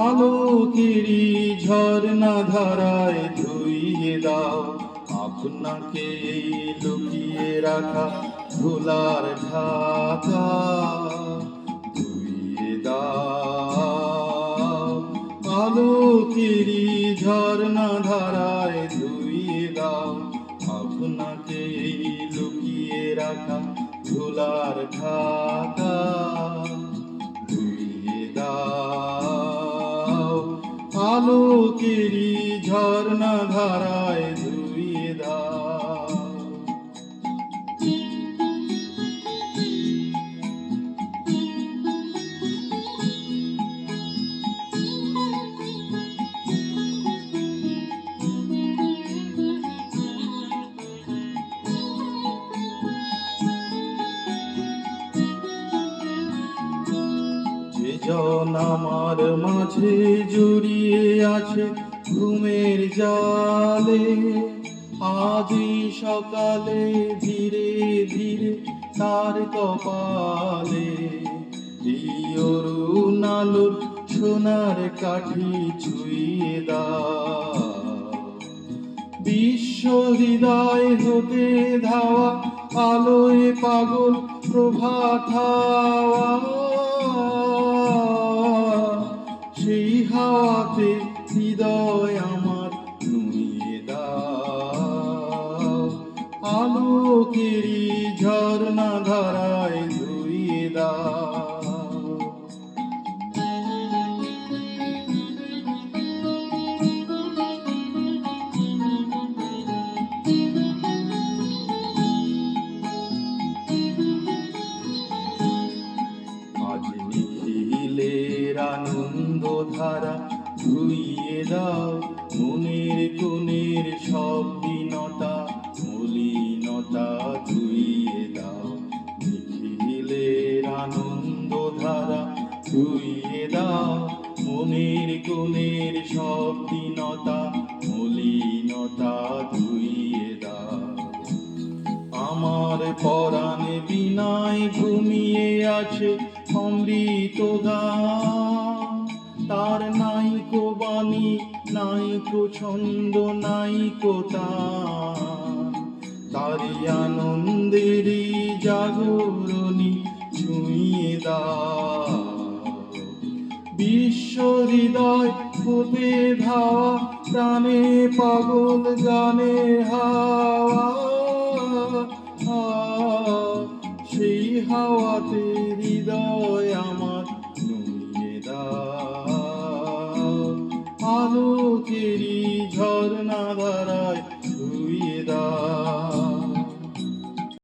আলোকেরই ঝর্ণা ধারায় ধুইয়ে দাও আপনাকে লুকিয়ে রাখা ধুলার ঢাকা। ধুইয়ে দাও আলোকেরই ঝর্ণা ধারায় ধুইয়ে দাও আপনাকে লুকিয়ে রাখা ধুলার ঢাকা। ধুইয়ে দাও আলোকেরই ঝর্ণা ধারায় ধুইয়ে দাও। জন আমার মাঝে জড়িয়ে আছে ঘুমের জালে, আজই সকালে ধীরে ধীরে তার কপালে এই অরুণ আলোর সোনার কাঠি ছুঁয়ে দাও। বিশ্ব হৃদয় হতে ধাওয়া আলোয় পাগল প্রভাত হাওয়া, সেই হাওয়াতে হৃদয় আমার নুইয়ে দাও আলোকেরই ঝর্ণা ধারায় ধুইয়ে দাও। আজ নিখিলের আনন্দ ধারা ধুইয়ে দাও মনের কোণের সব দীনতা মলিনতা ধুইয়ে দাও। নিখিলের আনন্দ ধারা ধুইয়ে দাও মনের কোণের সব দীনতা মলিনতা ধুইয়ে দাও। আমার পরাণে বিনায় ঘুমিয়ে আছে অমৃত গান, তার নাইকো বাণী নাইকো ছন্দ নাইকো তান, তারি আনন্দেরই জাগরণী ছুঁয়ে দাও। বিশ্ব হৃদয় হতে ধাওয়া প্রাণে পাগল গানের হাওয়া, সেই হাওয়াতে হৃদয় আমার নুইয়ে দাও আলোকেরই ঝর্ণা ধারায়